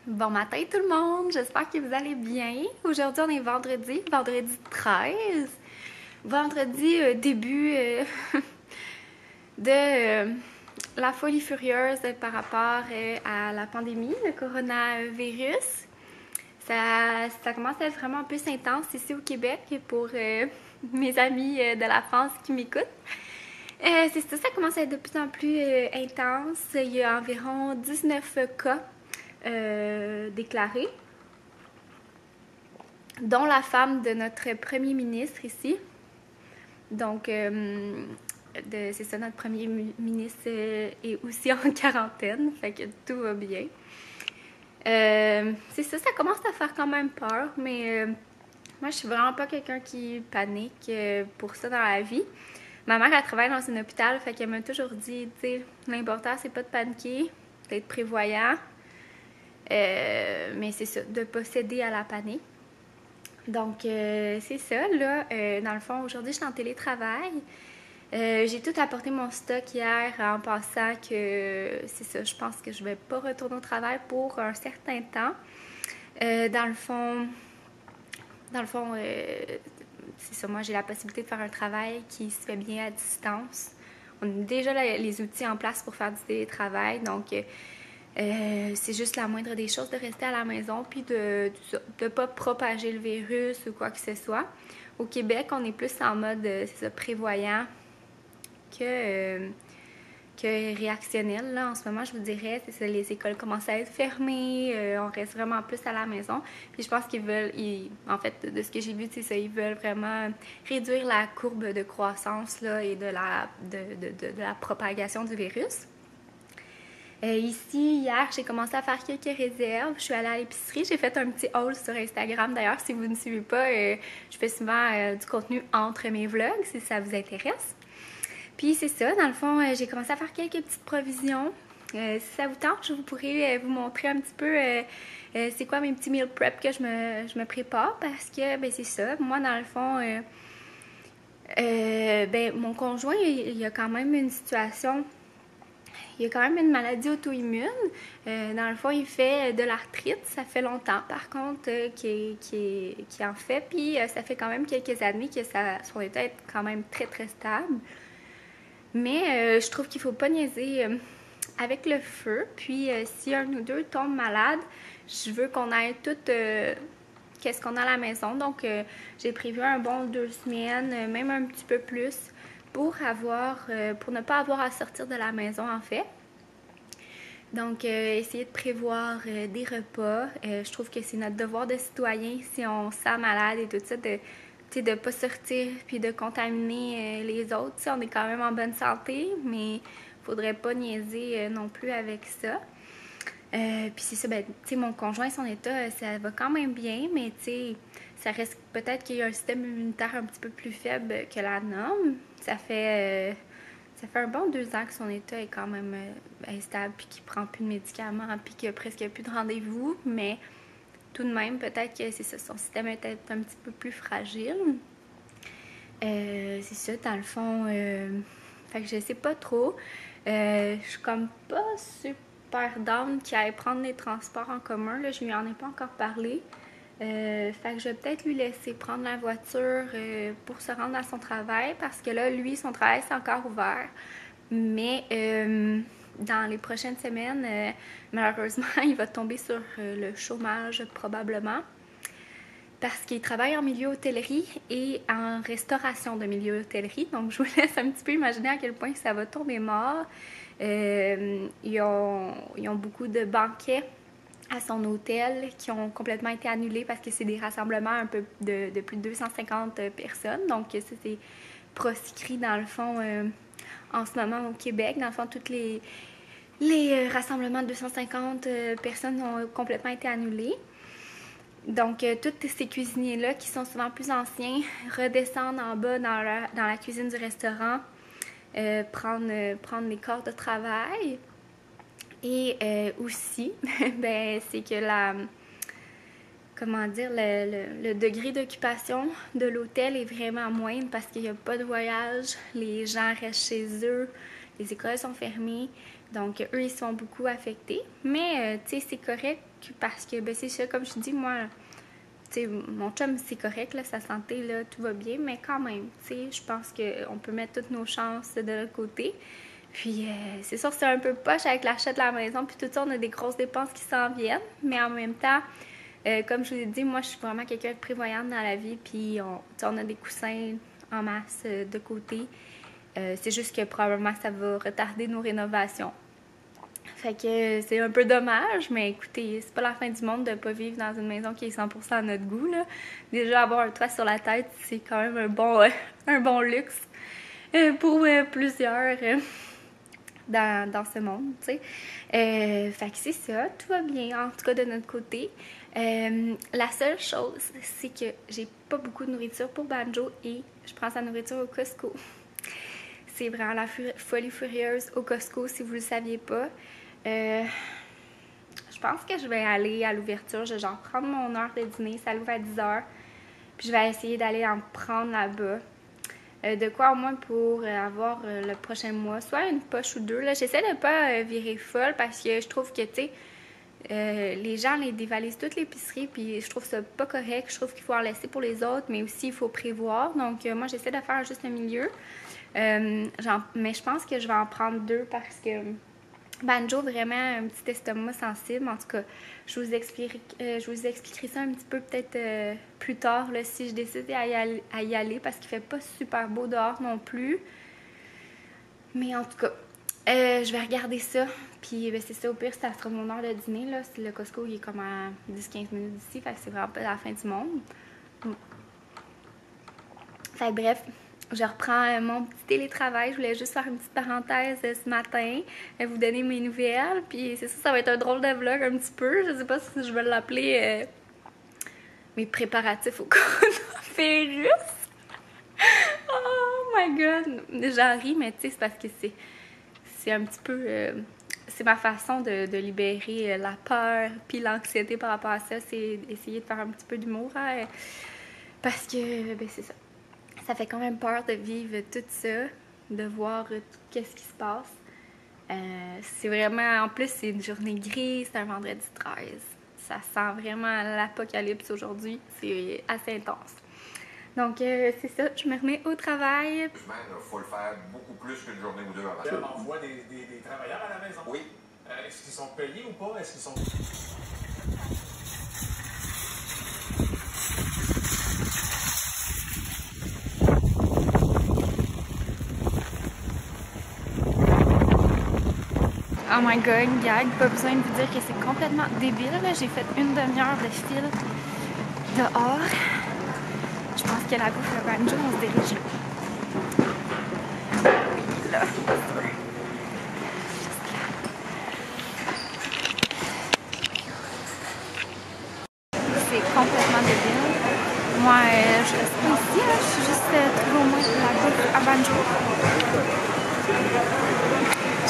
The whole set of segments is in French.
Bon matin tout le monde, j'espère que vous allez bien. Aujourd'hui on est vendredi 13. Vendredi début de la folie furieuse par rapport à la pandémie, le coronavirus. Ça commence à être vraiment plus intense ici au Québec pour mes amis de la France qui m'écoutent. C'est ça commence à être de plus en plus intense. Il y a environ 19 cas déclarés, dont la femme de notre premier ministre ici. Donc, c'est ça, notre premier ministre est aussi en quarantaine, fait que tout va bien. C'est ça commence à faire quand même peur, mais moi, je suis vraiment pas quelqu'un qui panique pour ça dans la vie. Ma mère, elle travaille dans un hôpital, fait qu'elle m'a toujours dit, tu sais, l'important, c'est pas de paniquer, d'être prévoyant, mais c'est ça, de pas céder à la panique. Donc, c'est ça, là. Dans le fond, aujourd'hui, je suis en télétravail. J'ai tout apporté mon stock hier en pensant que c'est ça, je pense que je vais pas retourner au travail pour un certain temps. Dans le fond, c'est ça, moi j'ai la possibilité de faire un travail qui se fait bien à distance. On a déjà les outils en place pour faire du télétravail, donc c'est juste la moindre des choses de rester à la maison puis de ne pas propager le virus ou quoi que ce soit. Au Québec, on est plus en mode c'est ça, prévoyant que réactionnel. Là, en ce moment, je vous dirais, c'est ça, les écoles commencent à être fermées, on reste vraiment plus à la maison. Puis je pense qu'ils veulent, en fait, de ce que j'ai vu, c'est ça, ils veulent vraiment réduire la courbe de croissance là, et de la propagation du virus. Ici, hier, j'ai commencé à faire quelques réserves. Je suis allée à l'épicerie. J'ai fait un petit haul sur Instagram. D'ailleurs, si vous ne suivez pas, je fais souvent du contenu entre mes vlogs, si ça vous intéresse. Puis c'est ça, dans le fond, j'ai commencé à faire quelques petites provisions. Si ça vous tente, je pourrais vous montrer un petit peu c'est quoi mes petits meal prep que je me prépare. Parce que, ben c'est ça, moi, dans le fond... ben, mon conjoint, il y a quand même une situation... Il a quand même une maladie auto-immune. Dans le fond, il fait de l'arthrite. Ça fait longtemps, par contre, qu'il en fait. Puis, ça fait quand même quelques années que son état est quand même très, très stable. Mais je trouve qu'il ne faut pas niaiser avec le feu. Puis, si un ou deux tombe malade, je veux qu'on aille tout qu'est-ce qu'on a à la maison. Donc, j'ai prévu un bon 2 semaines, même un petit peu plus, pour ne pas avoir à sortir de la maison, en fait. Donc, essayer de prévoir des repas. Je trouve que c'est notre devoir de citoyen, si on se sent malade et tout ça, de ne pas sortir puis de contaminer les autres. T'sais, on est quand même en bonne santé, mais faudrait pas niaiser non plus avec ça. Puis c'est ça, ben, tu sais, mon conjoint, son état, ça va quand même bien, mais tu sais, ça reste peut-être qu'il y a un système immunitaire un petit peu plus faible que la norme. Ça fait un bon 2 ans que son état est quand même instable, puis qu'il prend plus de médicaments, puis qu'il a presque plus de rendez-vous, mais tout de même, peut-être que c'est ça, son système est peut-être un petit peu plus fragile. C'est ça, dans le fond, fait que je sais pas trop. Je suis comme pas super down qu'il aille prendre les transports en commun, là, je lui en ai pas encore parlé. Fait que je vais peut-être lui laisser prendre la voiture pour se rendre à son travail, parce que là, lui, son travail, c'est encore ouvert. Mais dans les prochaines semaines, malheureusement, il va tomber sur le chômage probablement, parce qu'il travaille en milieu hôtellerie et en restauration de milieu hôtellerie. Donc, je vous laisse un petit peu imaginer à quel point ça va tomber mort. Ils ont beaucoup de banquets à son hôtel qui ont complètement été annulés parce que c'est des rassemblements un peu de plus de 250 personnes. Donc, ça, c'est proscrit dans le fond en ce moment au Québec. Dans le fond, tous les rassemblements de 250 personnes ont complètement été annulés. Donc, tous ces cuisiniers-là, qui sont souvent plus anciens, redescendent en bas dans la cuisine du restaurant, prendre les corps de travail. Et aussi, ben, c'est que le degré d'occupation de l'hôtel est vraiment moindre parce qu'il n'y a pas de voyage, les gens restent chez eux, les écoles sont fermées. Donc, eux, ils sont beaucoup affectés. Mais, tu sais, c'est correct parce que, ben, c'est ça, comme je dis, moi, tu sais, mon chum, c'est correct, là, sa santé, là, tout va bien. Mais quand même, tu sais, je pense qu'on peut mettre toutes nos chances de l'autre côté. Puis, c'est sûr, c'est un peu poche avec l'achat de la maison. Puis, tout ça, on a des grosses dépenses qui s'en viennent. Mais en même temps, comme je vous ai dit, moi, je suis vraiment quelqu'un de prévoyante dans la vie. Puis, on a des coussins en masse de côté. C'est juste que probablement, ça va retarder nos rénovations. Fait que c'est un peu dommage, mais écoutez, c'est pas la fin du monde de pas vivre dans une maison qui est 100% à notre goût, là. Déjà, avoir un toit sur la tête, c'est quand même un bon luxe pour plusieurs dans ce monde, tu sais. Fait que c'est ça, tout va bien, en tout cas de notre côté. La seule chose, c'est que j'ai pas beaucoup de nourriture pour Banjo et je prends sa nourriture au Costco. C'est vraiment la folie furieuse au Costco, si vous le saviez pas. Je pense que je vais aller à l'ouverture, je vais genre prendre mon heure de dîner, ça l'ouvre à 10h, puis je vais essayer d'aller en prendre là-bas. De quoi au moins pour avoir le prochain mois, soit une poche ou deux. J'essaie de pas virer folle parce que je trouve que, tu sais, les gens les dévalisent toute l'épicerie, puis je trouve ça pas correct. Je trouve qu'il faut en laisser pour les autres, mais aussi il faut prévoir. Donc, moi, j'essaie de faire juste le milieu. Mais je pense que je vais en prendre deux parce que Banjo, vraiment un petit estomac sensible. En tout cas, je vous expliquerai ça un petit peu peut-être plus tard là, si je décide à y aller parce qu'il fait pas super beau dehors non plus. Mais en tout cas, je vais regarder ça. Puis ben, c'est ça, au pire, ça sera mon heure de dîner. Là. Le Costco, il est comme à 10-15 minutes d'ici. Fait que c'est vraiment pas la fin du monde. Fait que bref, je reprends mon petit télétravail. Je voulais juste faire une petite parenthèse ce matin, vous donner mes nouvelles. Puis c'est ça va être un drôle de vlog un petit peu. Je sais pas si je vais l'appeler mes préparatifs au coronavirus. Oh my god! J'en ris, mais tu sais, c'est parce que c'est un petit peu... c'est ma façon de libérer la peur puis l'anxiété par rapport à ça. C'est essayer de faire un petit peu d'humour. Hein, parce que, ben c'est ça. Ça fait quand même peur de vivre tout ça, de voir tout ce qui se passe. C'est vraiment... En plus, c'est une journée grise, c'est un vendredi 13. Ça sent vraiment l'apocalypse aujourd'hui. C'est assez intense. Donc, c'est ça. Je me remets au travail. Il faut le faire beaucoup plus qu'une journée ou deux avant. On envoie des travailleurs à la maison? Oui. Est-ce qu'ils sont payés ou pas? Est-ce qu'ils sont... Oh my god, gag, pas besoin de vous dire que c'est complètement débile. J'ai fait une demi-heure de fil dehors. Je pense que la bouffe à Banjo, on se dirige là. C'est complètement débile. Moi, je reste pas ici, là. Je suis juste trouvé au moins la bouffe à Banjo.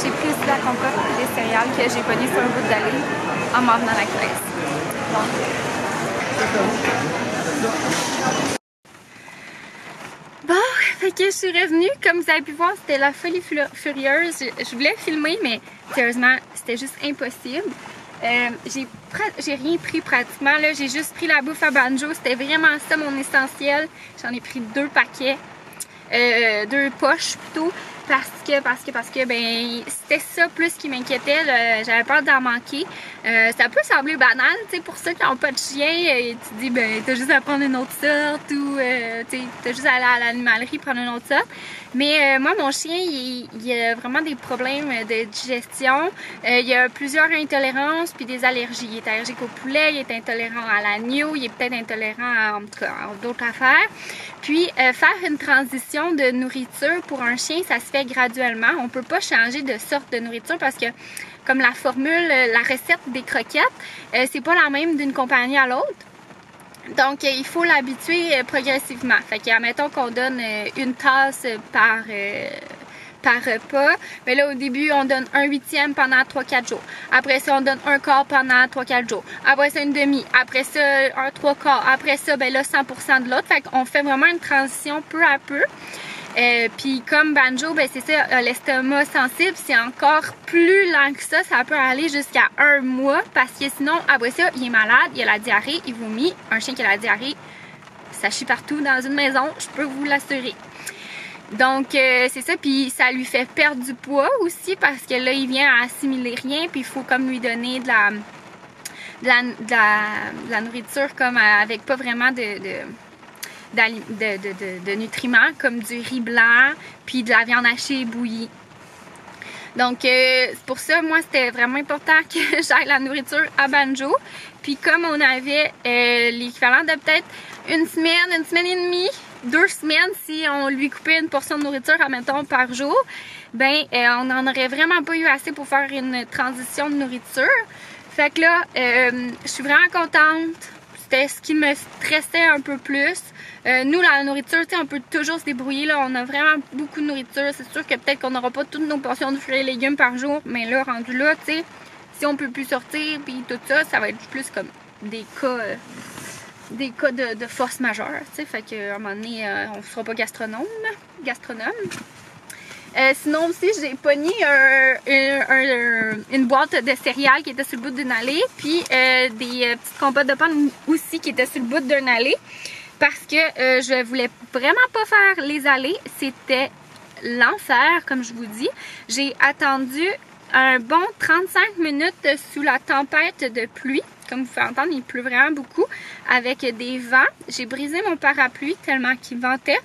J'ai pris aussi de la compote et des céréales que j'ai pogné sur un bout d'allée en m'en venant à la caisse. Bon, fait que je suis revenue. Comme vous avez pu voir, c'était la folie furieuse. Je voulais filmer, mais sérieusement, c'était juste impossible. J'ai rien pris pratiquement. J'ai juste pris la bouffe à Banjo. C'était vraiment ça mon essentiel. J'en ai pris 2 paquets. 2 poches plutôt. Parce que ben c'était ça plus qui m'inquiétait, j'avais peur d'en manquer. Ça peut sembler banal, tu sais, pour ceux qui n'ont pas de chien, tu te dis ben t'as juste à prendre une autre sorte ou t'as juste à aller à l'animalerie prendre une autre sorte. Mais moi mon chien il a vraiment des problèmes de digestion, il y a plusieurs intolérances puis des allergies. Il est allergique au poulet, il est intolérant à l'agneau, il est peut-être intolérant à d'autres affaires. Puis faire une transition de nourriture pour un chien, ça se fait graduellement. On peut pas changer de sorte de nourriture parce que comme la formule, la recette des croquettes, c'est pas la même d'une compagnie à l'autre. Donc il faut l'habituer progressivement. Fait que admettons qu'on donne une tasse par repas, mais là au début on donne 1/8 pendant 3-4 jours. Après ça on donne 1/4 pendant 3-4 jours. Après ça une demi. Après ça un 3/4. Après ça ben là 100% de l'autre. Fait qu'on fait vraiment une transition peu à peu. Puis comme Banjo, ben c'est ça, a l'estomac sensible, c'est encore plus lent que ça peut aller jusqu'à 1 mois parce que sinon, après ça, il est malade, il a la diarrhée, il vomit. Un chien qui a la diarrhée, ça chie partout dans une maison, je peux vous l'assurer. Donc c'est ça, puis ça lui fait perdre du poids aussi parce que là, il vient à assimiler rien, puis il faut comme lui donner de la nourriture comme avec pas vraiment de nutriments comme du riz blanc puis de la viande hachée bouillie. Donc c'est pour ça, moi c'était vraiment important que j'aille la nourriture à Banjo. Puis comme on avait l'équivalent de peut-être une semaine et demie, 2 semaines si on lui coupait une portion de nourriture, admettons, par jour, ben on n'en aurait vraiment pas eu assez pour faire une transition de nourriture. Fait que là, je suis vraiment contente. C'était ce qui me stressait un peu plus. Nous, la nourriture, on peut toujours se débrouiller. Là, on a vraiment beaucoup de nourriture. C'est sûr que peut-être qu'on n'aura pas toutes nos portions de fruits et légumes par jour. Mais là, rendu là, tu sais, si on peut plus sortir puis tout ça, ça va être plus comme des cas de force majeure. Tu sais, fait qu'à un moment donné, on ne sera pas gastronome. Sinon aussi, j'ai pogné une boîte de céréales qui était sur le bout d'une allée, puis des petites compotes de pommes aussi qui étaient sur le bout d'une allée, parce que je voulais vraiment pas faire les allées. C'était l'enfer, comme je vous dis. J'ai attendu un bon 35 minutes sous la tempête de pluie. Comme vous pouvez entendre, il pleut vraiment beaucoup, avec des vents. J'ai brisé mon parapluie tellement qu'il ventait.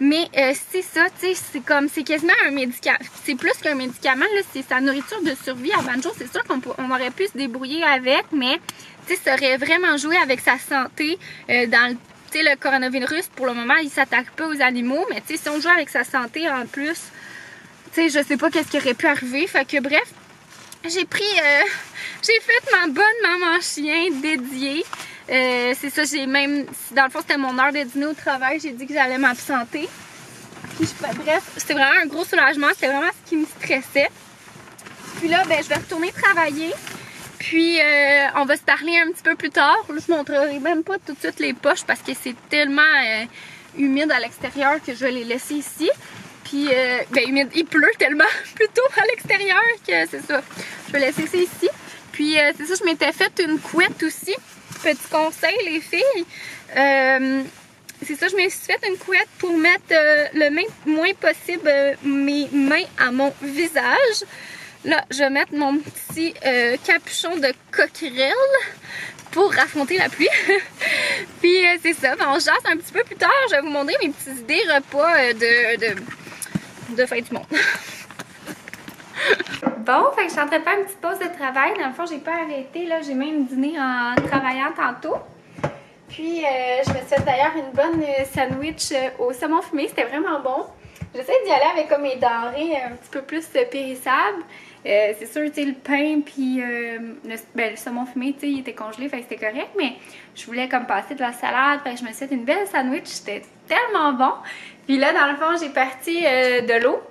Mais c'est ça, tu sais, c'est quasiment un médicament. C'est plus qu'un médicament, là, c'est sa nourriture de survie à Banjo. C'est sûr qu'on aurait pu se débrouiller avec, mais tu sais, ça aurait vraiment joué avec sa santé dans le coronavirus. Pour le moment, il s'attaque pas aux animaux, mais tu sais, si on joue avec sa santé en plus, tu sais, je sais pas qu'est-ce qui aurait pu arriver. Fait que bref, j'ai fait ma bonne maman chien dédiée. C'est ça, dans le fond, c'était mon heure de dîner au travail, j'ai dit que j'allais m'absenter. Bref, c'était vraiment un gros soulagement, c'était vraiment ce qui me stressait. Puis là, ben, je vais retourner travailler, puis on va se parler un petit peu plus tard. Là, je ne montrerai même pas tout de suite les poches parce que c'est tellement humide à l'extérieur que je vais les laisser ici. Puis, ben, humide, il pleut tellement plutôt à l'extérieur que c'est ça. Je vais laisser ça ici. Puis, c'est ça, je m'étais fait une couette aussi. Petit conseil, les filles. C'est ça, je me suis fait une couette pour mettre le moins possible mes mains à mon visage. Là, je vais mettre mon petit capuchon de coquerelle pour affronter la pluie. Puis c'est ça, ben, on jase un petit peu plus tard. Je vais vous montrer mes petites idées repas de fin du monde. Bon, fait que je suis en train de faire une petite pause de travail. Dans le fond, j'ai pas arrêté. Là, j'ai même dîné en travaillant tantôt. Puis, je me suis fait d'ailleurs une bonne sandwich au saumon fumé. C'était vraiment bon. J'essaie d'y aller avec comme mes denrées un petit peu plus périssables. C'est sûr, tu sais, le pain puis le saumon fumé, tu sais, il était congelé, fait que c'était correct. Mais je voulais comme passer de la salade. Fait que je me suis fait une belle sandwich. C'était tellement bon. Puis là, dans le fond, j'ai parti de l'eau.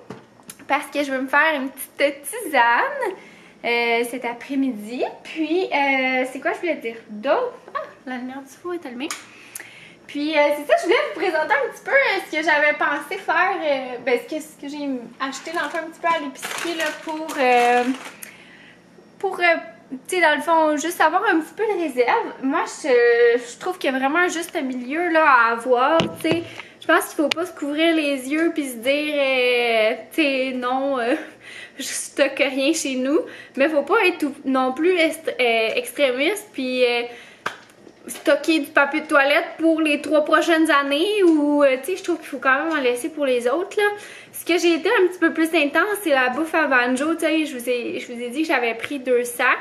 Parce que je veux me faire une petite tisane cet après-midi. Puis, c'est quoi je voulais dire d'autre? Ah, la lumière du four est allumée. Puis, c'est ça, je voulais vous présenter un petit peu ce que j'avais pensé faire. Ce que j'ai acheté dans le fond un petit peu à l'épicerie là, pour tu sais, dans le fond, juste avoir un petit peu de réserve. Moi, je trouve qu'il y a vraiment un juste milieu là, à avoir, tu sais. Je pense qu'il faut pas se couvrir les yeux puis se dire, tu sais, non, je stocke rien chez nous. Mais faut pas être non plus extrémiste puis stocker du papier de toilette pour les 3 prochaines années ou, tu sais, je trouve qu'il faut quand même en laisser pour les autres, là. Ce que j'ai été un petit peu plus intense, c'est la bouffe à Banjo, tu sais, je vous ai dit que j'avais pris 2 sacs.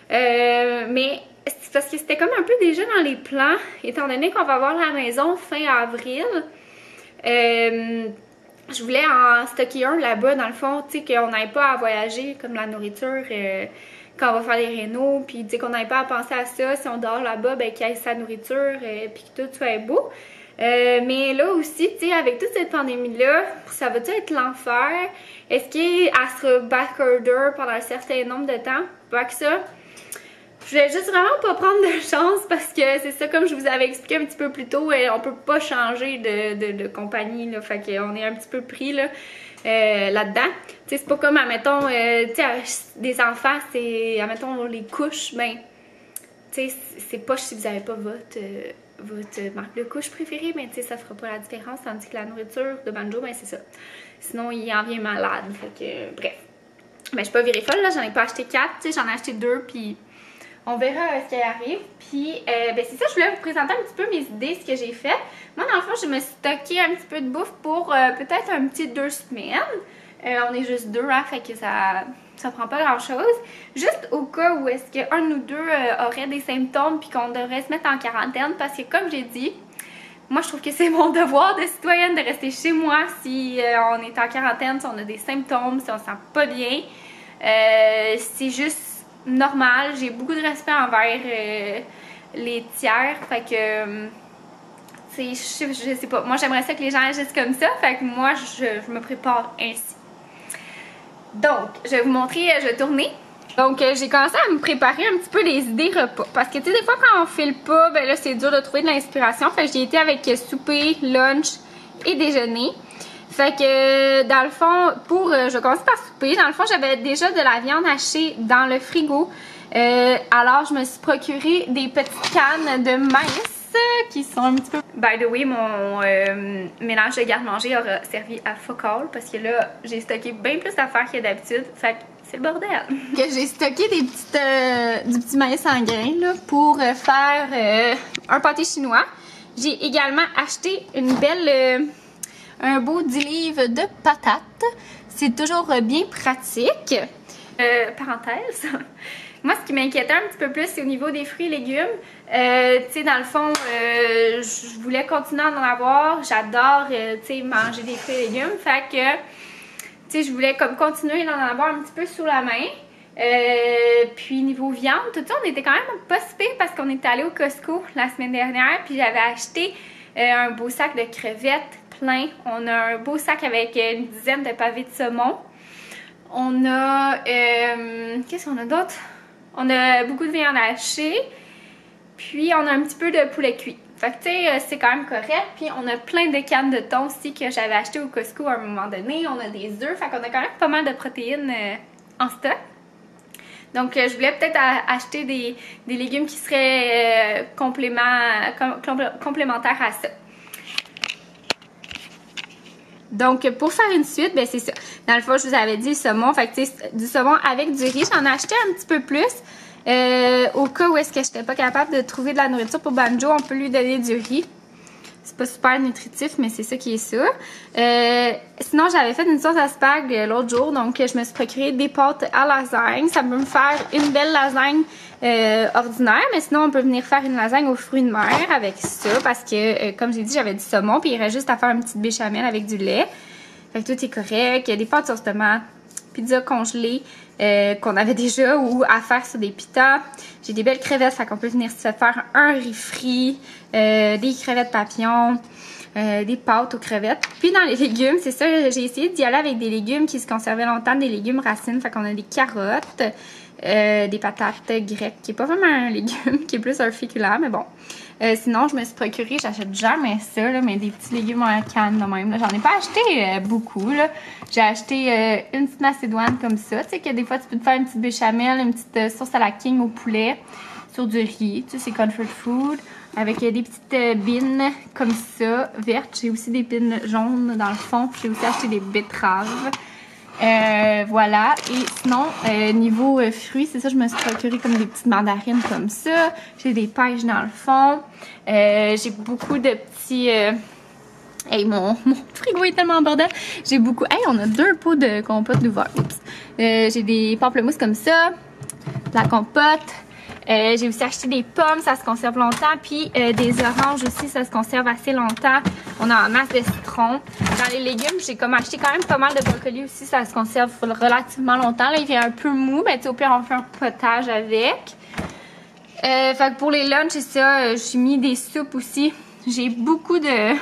Mais c'est parce que c'était comme un peu déjà dans les plans, étant donné qu'on va avoir la maison fin avril. Je voulais en stocker un là-bas, dans le fond, tu sais, qu'on n'aille pas à voyager comme la nourriture quand on va faire les rénaux, puis tu sais, qu'on n'aille pas à penser à ça, si on dort là-bas, ben qu'il y ait sa nourriture, puis que tout soit beau. Mais là aussi, tu sais, avec toute cette pandémie-là, ça va-tu être l'enfer? Est-ce qu'elle sera backorder pendant un certain nombre de temps? Pas que ça. je voulais juste vraiment pas prendre de chance parce que c'est ça, comme je vous avais expliqué un petit peu plus tôt, on peut pas changer de compagnie, là, fait qu'on est un petit peu pris là, là-dedans. Tu sais, c'est pas comme, admettons, tu sais, des enfants, c'est, admettons, les couches, ben, tu sais, c'est pas si vous avez pas votre marque de couche préférée, mais tu sais, ça fera pas la différence, tandis que la nourriture de Banjo, ben c'est ça. Sinon, il en vient malade, fait que, bref. Ben, je suis pas virée folle, là, j'en ai pas acheté 4, tu sais, j'en ai acheté 2, puis on verra ce qui arrive. Puis, ben c'est ça, je voulais vous présenter un petit peu mes idées, ce que j'ai fait. Moi, dans le fond, je me suis stocké un petit peu de bouffe pour peut-être un petit 2 semaines. On est juste 2, hein, fait que ça prend pas grand-chose. Juste au cas où est-ce qu'un de nous deux aurait des symptômes puis qu'on devrait se mettre en quarantaine, parce que comme j'ai dit, moi, je trouve que c'est mon devoir de citoyenne de rester chez moi si on est en quarantaine, si on a des symptômes, si on se sent pas bien. C'est juste normal. J'ai beaucoup de respect envers les tiers. Fait que, je sais pas. Moi, j'aimerais ça que les gens agissent comme ça. Fait que moi, je me prépare ainsi. Donc, je vais vous montrer, je vais tourner. Donc, j'ai commencé à me préparer un petit peu les idées repas. Parce que, tu sais, des fois, quand on file pas, ben là, c'est dur de trouver de l'inspiration. Fait que j'ai été avec souper, lunch et déjeuner. Fait que, dans le fond, je vais commencer par souper. Dans le fond, j'avais déjà de la viande hachée dans le frigo. Alors, je me suis procuré des petites cannes de maïs qui sont un petit peu... By the way, mon mélange de garde-manger aura servi à fuck all parce que là, j'ai stocké bien plus d'affaires que d'habitude. Fait que c'est le bordel. Que j'ai stocké du petit maïs en grains là, pour faire un pâté chinois. J'ai également acheté un beau 10 livres de patates. C'est toujours bien pratique. Parenthèse. Moi, ce qui m'inquiétait un petit peu plus, c'est au niveau des fruits et légumes. Tu sais, dans le fond, je voulais continuer à en avoir. J'adore, tu sais, manger des fruits et légumes. Fait que, tu sais, je voulais comme continuer d'en avoir un petit peu sous la main. Puis niveau viande, tout ça, on était quand même pas si pire parce qu'on était allé au Costco la semaine dernière. Puis j'avais acheté un beau sac de crevettes plein. On a un beau sac avec une dizaine de pavés de saumon. On a... qu'est-ce qu'on a d'autre? On a beaucoup de viande hachée. Puis on a un petit peu de poulet cuit. Fait que tu sais, c'est quand même correct. Puis on a plein de cannes de thon aussi que j'avais acheté au Costco à un moment donné. On a des œufs. Fait qu'on a quand même pas mal de protéines en stock. Donc je voulais peut-être acheter des légumes qui seraient complémentaires à ça. Donc, pour faire une suite, ben c'est ça. Dans le fond, je vous avais dit saumon. Fait que, tu sais, du saumon avec du riz. J'en ai acheté un petit peu plus. Au cas où est-ce que je n'étais pas capable de trouver de la nourriture pour Banjo, on peut lui donner du riz. C'est pas super nutritif, mais c'est ça qui est ça. Sinon, j'avais fait une sauce à spag l'autre jour. Donc, je me suis procuré des pâtes à lasagne. Ça peut me faire une belle lasagne ordinaire. Mais sinon, on peut venir faire une lasagne aux fruits de mer avec ça. Parce que, comme j'ai dit, j'avais du saumon. Puis, il reste juste à faire une petite béchamel avec du lait. Fait que tout est correct. Il y a des pâtes sauce tomate, pizza congelée qu'on avait déjà ou à faire sur des pitas. J'ai des belles crevettes. Fait qu'on peut venir se faire un riz frit, des crevettes papillons. Des pâtes aux crevettes. Puis dans les légumes, c'est ça, j'ai essayé d'y aller avec des légumes qui se conservaient longtemps, des légumes racines. Fait qu'on a des carottes, des patates grecques, qui est pas vraiment un légume, qui est plus un féculent, mais bon. Sinon, je me suis procuré, j'achète jamais ça, là, mais des petits légumes en canne de même. J'en ai pas acheté beaucoup. J'ai acheté une petite macédoine comme ça. Tu sais que des fois, tu peux te faire une petite béchamel, une petite sauce à la king au poulet sur du riz. Tu sais, c'est comfort food. Avec des petites bines comme ça, vertes. J'ai aussi des bines jaunes dans le fond. J'ai aussi acheté des betteraves. Voilà. Et sinon, niveau fruits, c'est ça, je me suis procuré comme des petites mandarines comme ça. J'ai des pêches dans le fond. J'ai beaucoup de petits... Hey, mon frigo est tellement en bordel. J'ai beaucoup... Hey, on a 2 pots de compote d'ouvert. Oups. J'ai des pamplemousses comme ça. De la compote. J'ai aussi acheté des pommes, ça se conserve longtemps. Puis des oranges aussi, ça se conserve assez longtemps. On a un masse de citron. Dans les légumes, j'ai comme acheté quand même pas mal de brocolis aussi. Ça se conserve relativement longtemps. Là, il vient un peu mou, mais au pire, on fait un potage avec. Fait que pour les lunchs, c'est ça. J'ai mis des soupes aussi. J'ai beaucoup de...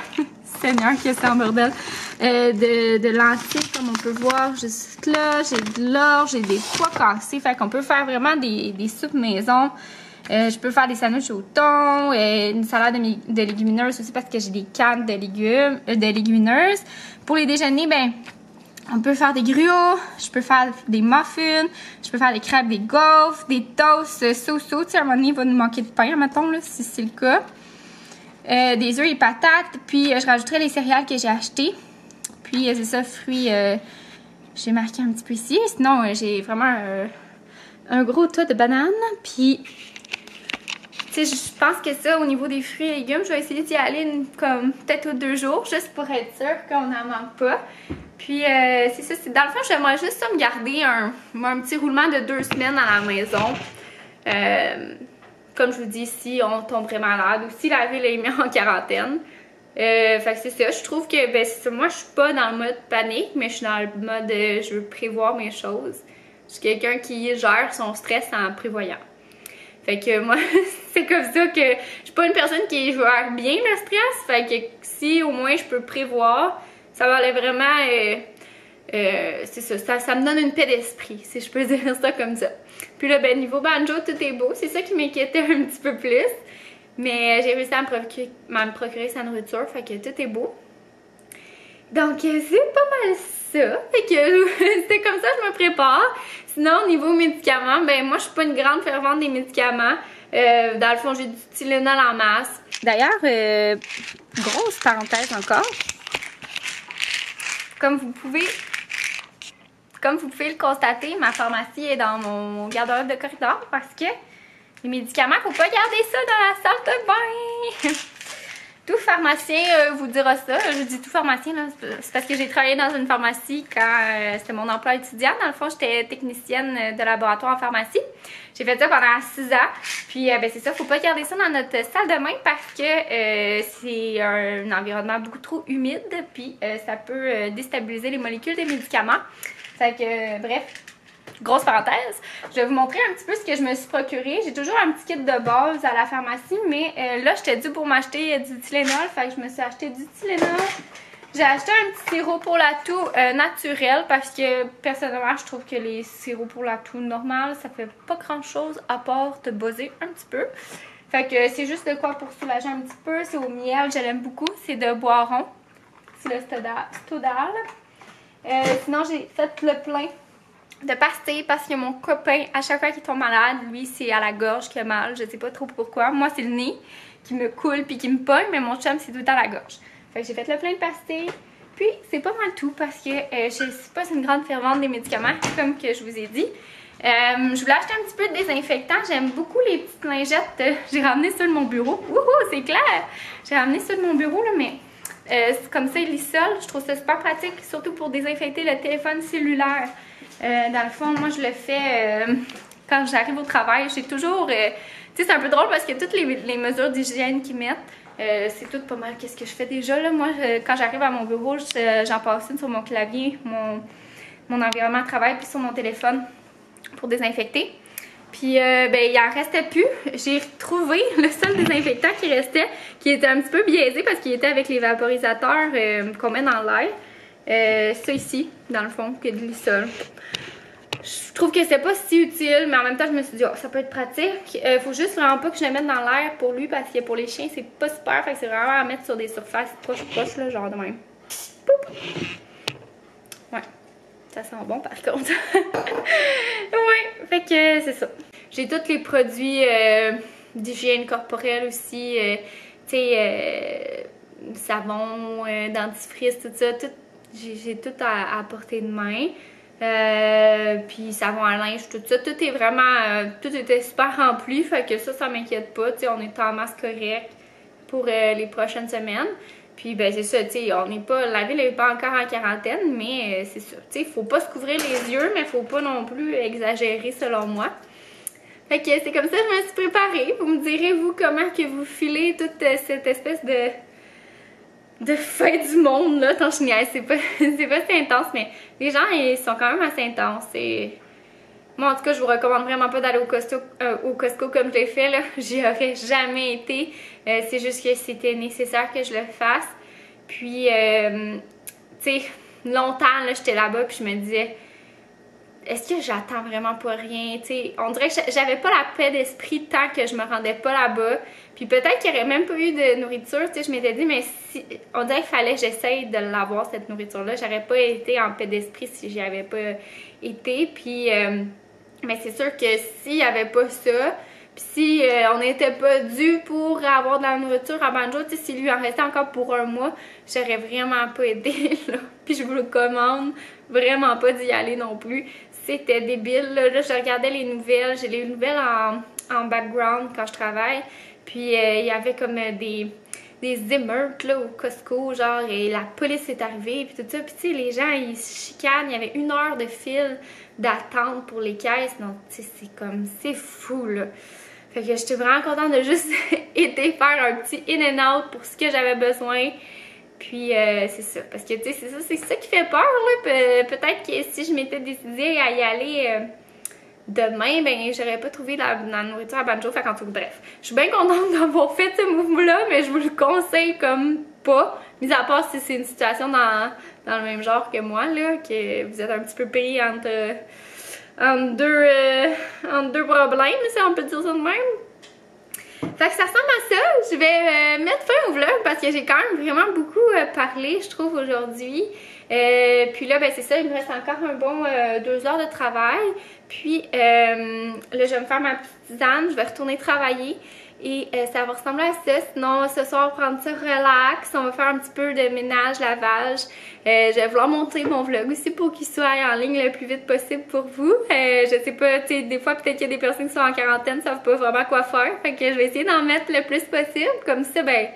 Seigneur, que c'est un bordel. De lentilles, comme on peut voir juste là. J'ai de l'orge, j'ai des pois cassés. Fait qu'on peut faire vraiment des soupes maison. Je peux faire des sandwichs au thon, une salade de légumineuses aussi parce que j'ai des cannes de légumineuses. Pour les déjeuners, ben, on peut faire des gruots, je peux faire des muffins, je peux faire des crêpes, des gaufres, des toasts, so-so. Tu sais, à un moment donné, il va nous manquer de pain, mettons, là, si c'est le cas. Des œufs et patates, puis je rajouterai les céréales que j'ai achetées. Puis c'est ça, fruits, j'ai marqué un petit peu ici. Sinon, j'ai vraiment un gros tas de bananes, puis... Tu sais, je pense que ça, au niveau des fruits et légumes, je vais essayer d'y aller comme peut-être aux 2 jours, juste pour être sûre qu'on n'en manque pas. Puis, c'est ça, dans le fond, j'aimerais juste ça me garder un petit roulement de 2 semaines à la maison. Comme je vous dis, si on tomberait malade ou si la ville est mise en quarantaine. Fait que c'est ça, je trouve que, ben, c'est ça, moi, je suis pas dans le mode panique, mais je suis dans le mode je veux prévoir mes choses. Je suis quelqu'un qui gère son stress en prévoyant. Fait que moi, c'est comme ça que je suis pas une personne qui gère bien le stress. Fait que si au moins je peux prévoir, ça va aller vraiment... c'est ça me donne une paix d'esprit, si je peux dire ça comme ça. Puis là, ben, niveau banjo, tout est beau. C'est ça qui m'inquiétait un petit peu plus. Mais j'ai réussi à me procurer sa nourriture, fait que tout est beau. Donc, c'est pas mal ça. Fait que c'est comme ça que je me prépare. Sinon, au niveau médicaments, ben moi, je suis pas une grande fervente des médicaments. Dans le fond, j'ai du Tylenol en masse. D'ailleurs, grosse parenthèse encore. Comme vous pouvez le constater, ma pharmacie est dans mon garde-robe de corridor parce que les médicaments, faut pas garder ça dans la salle de bain. Tout pharmacien vous dira ça. Je dis tout pharmacien, c'est parce que j'ai travaillé dans une pharmacie quand c'était mon emploi étudiant. Dans le fond, j'étais technicienne de laboratoire en pharmacie. J'ai fait ça pendant 6 ans. Puis, ben, c'est ça, faut pas garder ça dans notre salle de bain parce que c'est un environnement beaucoup trop humide. Puis, ça peut déstabiliser les molécules des médicaments. Fait que, bref. Grosse parenthèse, je vais vous montrer un petit peu ce que je me suis procuré. J'ai toujours un petit kit de base à la pharmacie, mais là, j'étais due pour m'acheter du Tylenol, fait que je me suis acheté du Tylenol. J'ai acheté un petit sirop pour la toux naturel parce que, personnellement, je trouve que les sirops pour la toux normale, ça fait pas grand-chose à part te buzzer un petit peu. Fait que c'est juste de quoi pour soulager un petit peu. C'est au miel, je l'aime beaucoup. C'est de Boiron. C'est le Stodal. Sinon, j'ai fait le plein de pastilles parce que mon copain, à chaque fois qu'il tombe malade, lui, c'est à la gorge qu'il a mal. Je sais pas trop pourquoi. Moi, c'est le nez qui me coule puis qui me pogne, mais mon chum, c'est tout le temps la gorge. Fait que j'ai fait le plein de pastilles. Puis, c'est pas mal tout parce que je suis pas une grande fervente des médicaments, comme que je vous ai dit. Je voulais acheter un petit peu de désinfectant. J'aime beaucoup les petites lingettes. J'ai ramené ça de mon bureau. Wouhou, c'est clair! J'ai ramené ça de mon bureau, là, mais comme ça, il l'issole. Je trouve ça super pratique, surtout pour désinfecter le téléphone cellulaire. Dans le fond, moi, je le fais quand j'arrive au travail. J'ai toujours... tu sais, c'est un peu drôle parce que toutes les mesures d'hygiène qu'ils mettent, c'est tout pas mal qu'est-ce que je fais déjà. Là. Moi, quand j'arrive à mon bureau, j'en passe une sur mon clavier, mon environnement de travail, puis sur mon téléphone pour désinfecter. Puis, ben, il en restait plus. J'ai retrouvé le seul désinfectant qui restait, qui était un petit peu biaisé parce qu'il était avec les vaporisateurs qu'on met dans l'air. Ça ici, dans le fond, qui est de l'issol. Je trouve que c'est pas si utile, mais en même temps, je me suis dit, oh, ça peut être pratique. Faut juste vraiment pas que je le mette dans l'air pour lui, parce que pour les chiens, c'est pas super. Fait que c'est vraiment à mettre sur des surfaces proches, là, genre de même. Poup! Ouais, ça sent bon par contre. Ouais, fait que c'est ça. J'ai tous les produits d'hygiène corporelle aussi, tu sais, savon, dentifrice, tout ça. J'ai tout à portée de main. Puis savon à linge, tout ça. Tout est vraiment... tout était super rempli. Fait que ça m'inquiète pas. Tu sais, on est en masse correcte pour les prochaines semaines. Puis ben c'est ça, tu sais, on n'est pas... La ville n'est pas encore en quarantaine, mais c'est ça. Tu sais, faut pas se couvrir les yeux, mais faut pas non plus exagérer selon moi. Fait que c'est comme ça que je me suis préparée. Vous me direz, vous, comment que vous filez toute cette espèce de fin du monde, là, tant je niaise. C'est pas si intense, mais les gens, ils sont quand même assez intenses. Et moi, en tout cas, je vous recommande vraiment pas d'aller au Costco comme je l'ai fait, là. J'y aurais jamais été. C'est juste que c'était nécessaire que je le fasse. Puis, tu sais, longtemps, là, j'étais là-bas, puis je me disais, est-ce que j'attends vraiment pour rien? T'sais, on dirait que j'avais pas la paix d'esprit tant que je me rendais pas là-bas. Puis peut-être qu'il y aurait même pas eu de nourriture. Je m'étais dit, mais si, on dirait qu'il fallait que j'essaye de l'avoir, cette nourriture-là. J'aurais pas été en paix d'esprit si j'y avais pas été. Puis, mais c'est sûr que s'il y avait pas ça, puis si on n'était pas dû pour avoir de la nourriture à Banjo, s'il lui en restait encore pour un mois, j'aurais vraiment pas aidé, là. Puis je vous le commande vraiment pas d'y aller non plus. C'était débile, là, je regardais les nouvelles, j'ai les nouvelles en background quand je travaille, puis il y avait comme des émeutes là, au Costco, genre, et la police est arrivée, puis tout ça, puis tu sais, les gens, ils se chicanent, il y avait 1 heure de file d'attente pour les caisses, donc tu sais, c'est fou, là. Fait que j'étais vraiment contente de juste été faire un petit in and out pour ce que j'avais besoin. Puis c'est ça, parce que tu sais, c'est ça qui fait peur, là. Peut-être que si je m'étais décidée à y aller demain, ben j'aurais pas trouvé la nourriture à Banjo. Fait qu'en tout cas, bref, je suis bien contente d'avoir fait ce mouvement-là, mais je vous le conseille comme pas. Mis à part si c'est une situation dans le même genre que moi, là, que vous êtes un petit peu pris entre deux problèmes, si on peut dire ça de même. Fait que ça ressemble à ça. Je vais mettre fin au vlog parce que j'ai quand même vraiment beaucoup parlé, je trouve, aujourd'hui. Puis là, ben c'est ça, il me reste encore un bon 2 heures de travail. Puis là, je vais me faire ma petite tisane, je vais retourner travailler. Et ça va ressembler à ça. Sinon, ce soir, prendre ça relax. On va faire un petit peu de ménage, lavage. Je vais vouloir monter mon vlog aussi pour qu'il soit en ligne le plus vite possible pour vous. Je sais pas, tu sais, des fois, peut-être qu'il y a des personnes qui sont en quarantaine, savent pas vraiment quoi faire. Fait que je vais essayer d'en mettre le plus possible. Comme ça, ben,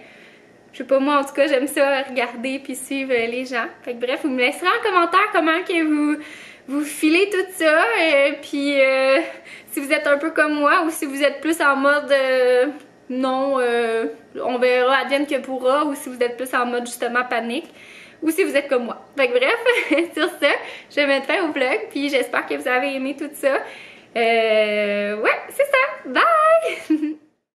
je sais pas, moi, en tout cas, j'aime ça regarder puis suivre les gens. Fait que bref, vous me laisserez en commentaire comment que vous filez tout ça, puis si vous êtes un peu comme moi ou si vous êtes plus en mode non, on verra, advienne que pourra, ou si vous êtes plus en mode justement panique, ou si vous êtes comme moi. Fait que bref, sur ça, je vais mettre fin au vlog, puis j'espère que vous avez aimé tout ça. Ouais, c'est ça, bye!